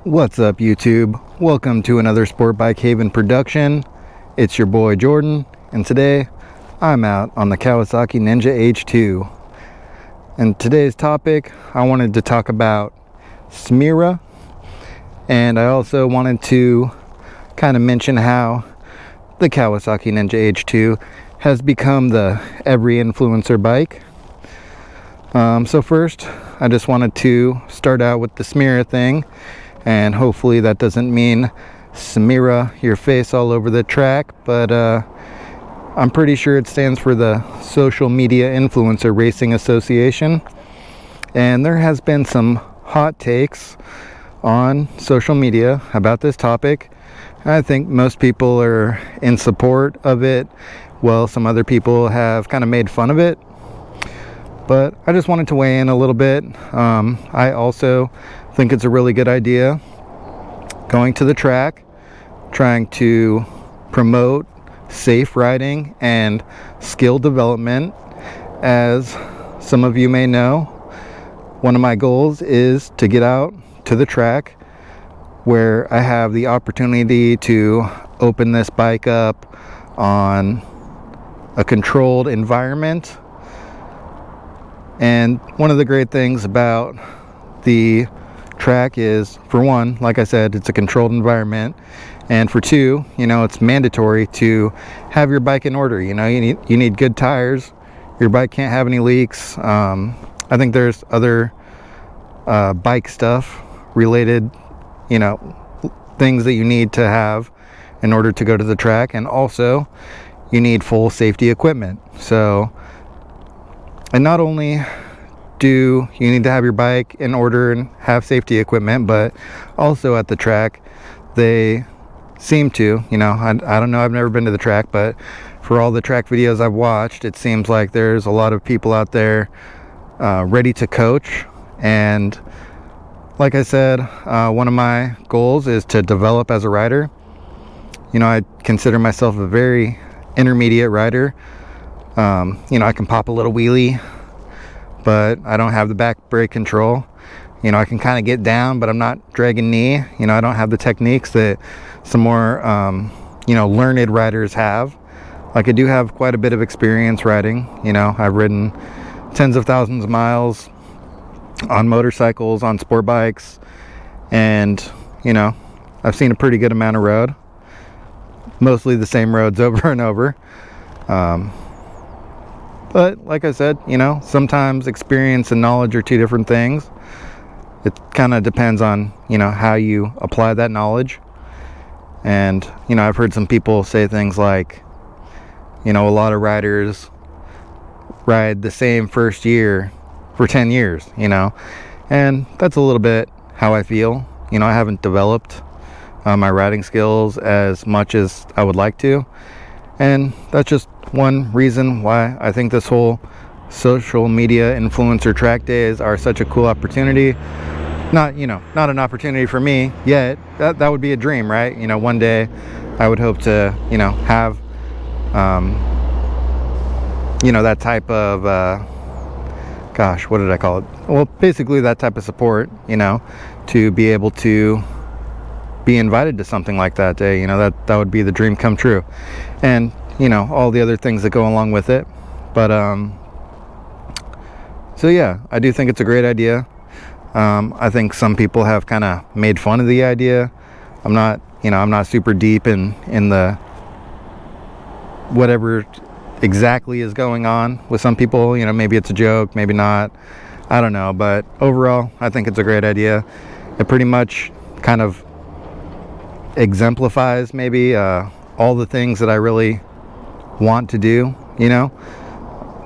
What's up, YouTube? Welcome to another Sport Bike Haven production. It's your boy Jordan, and today I'm out on the Kawasaki Ninja H2. And today's topic, I wanted to talk about SMIRA, and I also wanted to kind of mention how the Kawasaki Ninja H2 has become the every influencer bike. So first, I just wanted to start out with the SMIRA thing, and hopefully that doesn't mean SMIRA your face all over the track, but I'm pretty sure it stands for the Social Media Influencer Racing Association. And there has been some hot takes on social media about this topic. I think most people are in support of it, while some other people have kind of made fun of it. But I just wanted to weigh in a little bit. I also think it's a really good idea going to the track, trying to promote safe riding and skill development. As some of you may know, one of my goals is to get out to the track where I have the opportunity to open this bike up on a controlled environment. And one of the great things about the track is, for one, like I said, it's a controlled environment, and for two, it's mandatory to have your bike in order. You need good tires. Your bike can't have any leaks. I think there's other bike stuff related, things that you need to have in order to go to the track, and also you need full safety equipment. So, and not only do you need to have your bike in order and have safety equipment, but also at the track they seem to, I don't know, I've never been to the track, but for all the track videos I've watched, it seems like there's a lot of people out there ready to coach. And like I said, one of my goals is to develop as a rider. I consider myself a very intermediate rider. I can pop a little wheelie, but I don't have the back brake control. I can kind of get down, but I'm not dragging knee. I don't have the techniques that some more, learned riders have. Like, I do have quite a bit of experience riding. I've ridden tens of thousands of miles on motorcycles, on sport bikes, and, I've seen a pretty good amount of road. Mostly the same roads over and over. But like I said, sometimes experience and knowledge are two different things. It kind of depends on, how you apply that knowledge. And, I've heard some people say things like, a lot of riders ride the same first year for 10 years, and that's a little bit how I feel. I haven't developed my riding skills as much as I would like to. And that's just one reason why I think this whole social media influencer track days are such a cool opportunity. Not an opportunity for me yet. That would be a dream, right? One day I would hope to, have, that type of, what did I call it? Well, basically that type of support, to be able to be invited to something like that day. That would be the dream come true. And all the other things that go along with it. But so yeah, I do think it's a great idea. I think some people have kind of made fun of the idea. I'm not super deep in the whatever exactly is going on with some people. Maybe it's a joke, maybe not, I don't know. But overall, I think it's a great idea. It pretty much kind of exemplifies maybe all the things that I really want to do,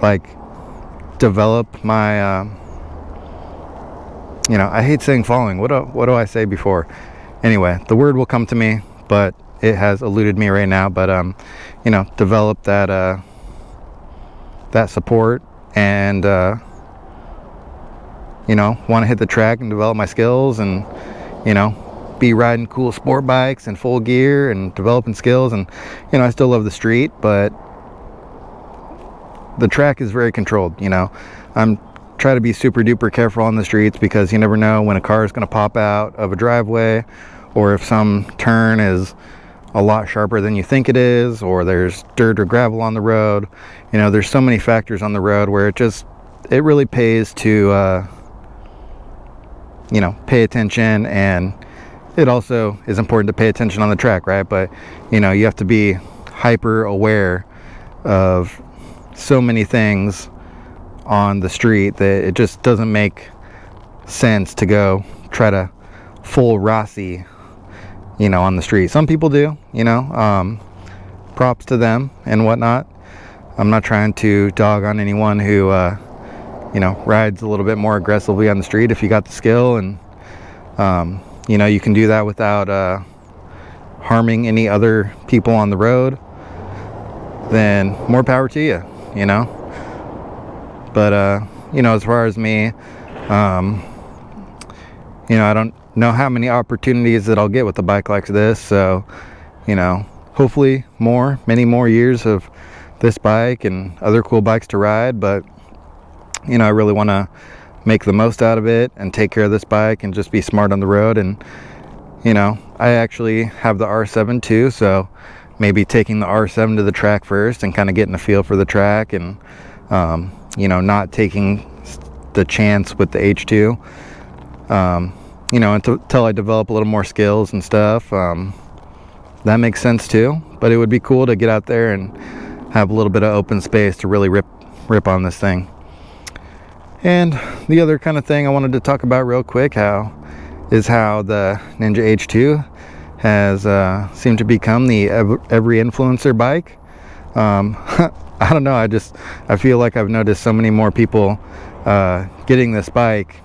like develop my I hate saying following. What do I say before? Anyway, the word will come to me, but it has eluded me right now. But develop that that support, and want to hit the track and develop my skills, and be riding cool sport bikes in full gear and developing skills. And I still love the street, but the track is very controlled. I'm try to be super duper careful on the streets, because you never know when a car is going to pop out of a driveway, or if some turn is a lot sharper than you think it is, or there's dirt or gravel on the road. You know, there's so many factors on the road where it really pays to you know, pay attention. And it also is important to pay attention on the track, right? But you know, you have to be hyper aware of so many things on the street that it just doesn't make sense to go try to full Rossi, you know, on the street. Some people do, you know, props to them and whatnot. I'm not trying to dog on anyone who you know, rides a little bit more aggressively on the street. If you got the skill and you know, you can do that without harming any other people on the road, then more power to you, you know. But you know, as far as me, you know, I don't know how many opportunities that I'll get with a bike like this. So, you know, hopefully many more years of this bike and other cool bikes to ride. But you know, I really want to make the most out of it and take care of this bike and just be smart on the road. And you know, I actually have the R7 too, so maybe taking the R7 to the track first and kind of getting a feel for the track, and you know, not taking the chance with the H2, you know, until I develop a little more skills and stuff. That makes sense too. But it would be cool to get out there and have a little bit of open space to really rip on this thing. And the other kind of thing I wanted to talk about real quick is how the Ninja H2 has seemed to become the every influencer bike. I don't know, I feel like I've noticed so many more people getting this bike,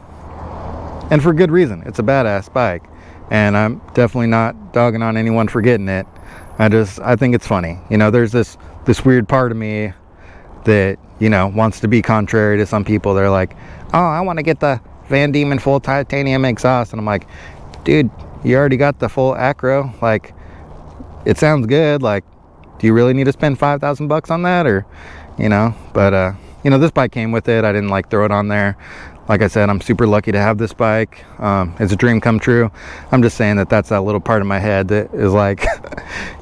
and for good reason. It's a badass bike, and I'm definitely not dogging on anyone for getting it. I think it's funny. You know, there's this weird part of me that, you know, wants to be contrary to some people. They're like, oh, I want to get the Van Diemen full titanium exhaust, and I'm like, dude, you already got the full acro. Like, it sounds good. Like, do you really need to spend $5,000 on that? Or, you know, but you know, this bike came with it. I didn't like throw it on there. Like I said, I'm super lucky to have this bike. It's a dream come true. I'm just saying that's that little part of my head that is like,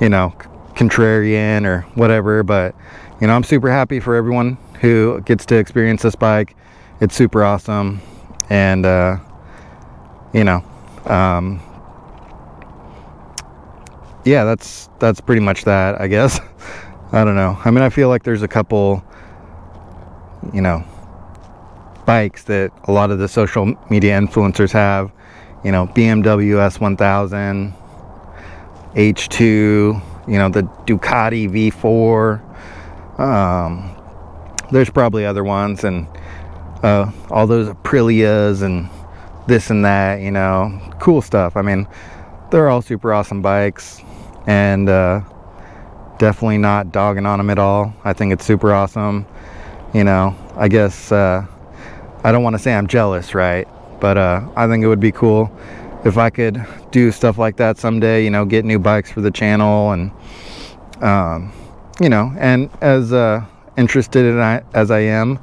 you know, contrarian or whatever. But you know, I'm super happy for everyone who gets to experience this bike. It's super awesome. And you know, yeah, that's pretty much that, I guess. I don't know. I mean, I feel like there's a couple, you know, bikes that a lot of the social media influencers have. You know, BMW S1000, H2, you know, the Ducati V4. There's probably other ones, and all those Aprilias and this and that, you know, cool stuff. I mean, they're all super awesome bikes, and definitely not dogging on them at all. I think it's super awesome. You know, I guess I don't want to say I'm jealous, right? But I think it would be cool if I could do stuff like that someday, you know, get new bikes for the channel. And you know, and as interested as I am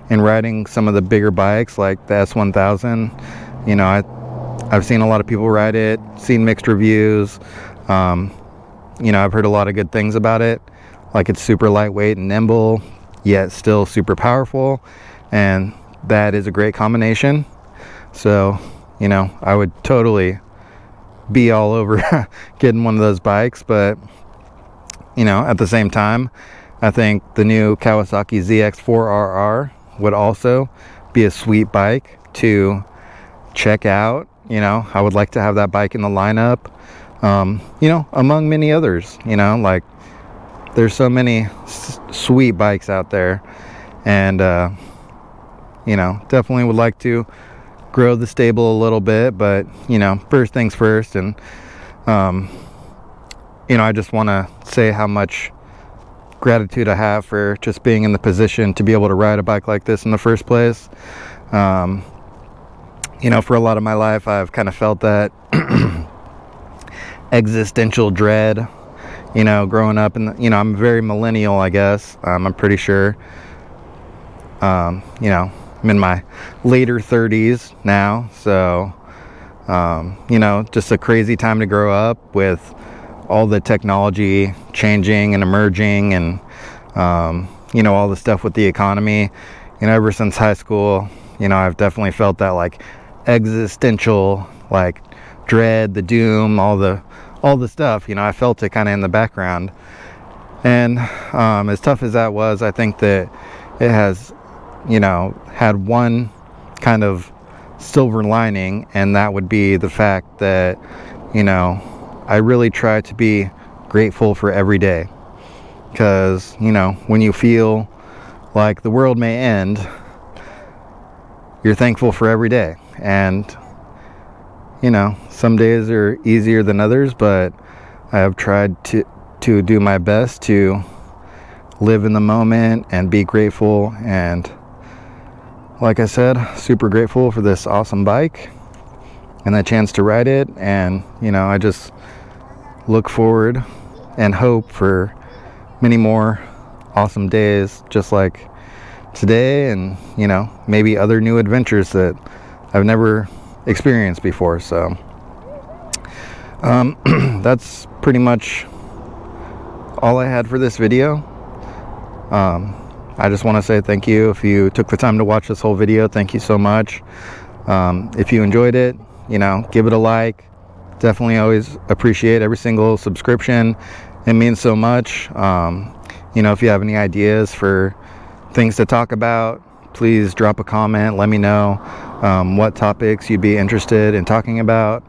in riding some of the bigger bikes like the S1000, you know, I've seen a lot of people ride it, seen mixed reviews. You know, I've heard a lot of good things about it. Like, it's super lightweight and nimble, yet still super powerful, and that is a great combination. So, you know, I would totally be all over getting one of those bikes. But, you know, at the same time, I think the new Kawasaki ZX4RR would also be a sweet bike to check out. You know, I would like to have that bike in the lineup, you know, among many others. You know, like, there's so many sweet bikes out there, and you know, definitely would like to grow the stable a little bit. But, you know, first things first. And you know, I just want to say how much gratitude I have for just being in the position to be able to ride a bike like this in the first place. You know, for a lot of my life, I've kind of felt that existential dread, you know, growing up. And, you know, I'm very millennial, I guess. I'm pretty sure, you know, I'm in my later 30s now, so you know, just a crazy time to grow up with all the technology changing and emerging, and you know, all the stuff with the economy. You know, ever since high school, you know, I've definitely felt that like existential like dread, the doom, all the stuff. You know, I felt it kind of in the background, and as tough as that was, I think that it has, you know, had one kind of silver lining, and that would be the fact that, you know, I really try to be grateful for every day, because, you know, when you feel like the world may end, you're thankful for every day. And, you know, some days are easier than others, but I have tried to do my best to live in the moment and be grateful. And like I said, super grateful for this awesome bike and the chance to ride it. And, you know, I just look forward and hope for many more awesome days just like today, and, you know, maybe other new adventures that I've never experienced before. So that's pretty much all I had for this video. I just want to say thank you if you took the time to watch this whole video. Thank you so much. If you enjoyed it, you know, give it a like. Definitely always appreciate every single subscription. It means so much. You know, if you have any ideas for things to talk about, please drop a comment. Let me know what topics you'd be interested in talking about.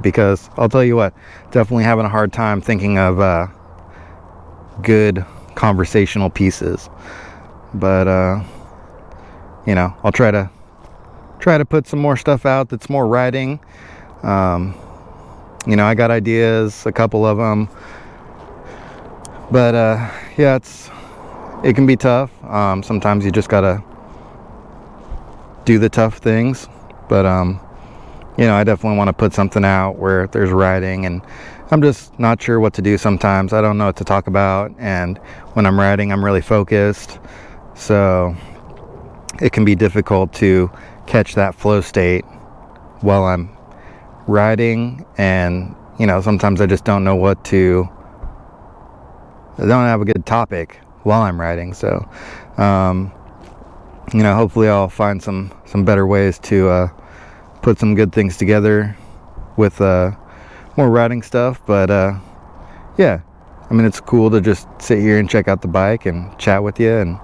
Because I'll tell you what, definitely having a hard time thinking of good conversational pieces. But you know, I'll try to put some more stuff out that's more riding. You know, I got ideas, a couple of them, but yeah, it can be tough. Sometimes you just gotta do the tough things. But you know, I definitely want to put something out where there's riding, and I'm just not sure what to do sometimes. I don't know what to talk about, and when I'm riding, I'm really focused, so it can be difficult to catch that flow state while I'm riding. And, you know, sometimes I just don't know I don't have a good topic while I'm riding. So you know, hopefully I'll find some better ways to put some good things together with more riding stuff. But yeah, I mean, it's cool to just sit here and check out the bike and chat with you, and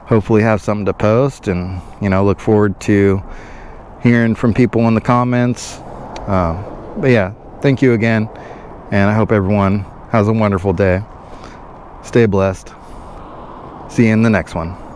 hopefully have something to post. And, you know, look forward to hearing from people in the comments. But yeah, thank you again, and I hope everyone has a wonderful day. Stay blessed. See you in the next one.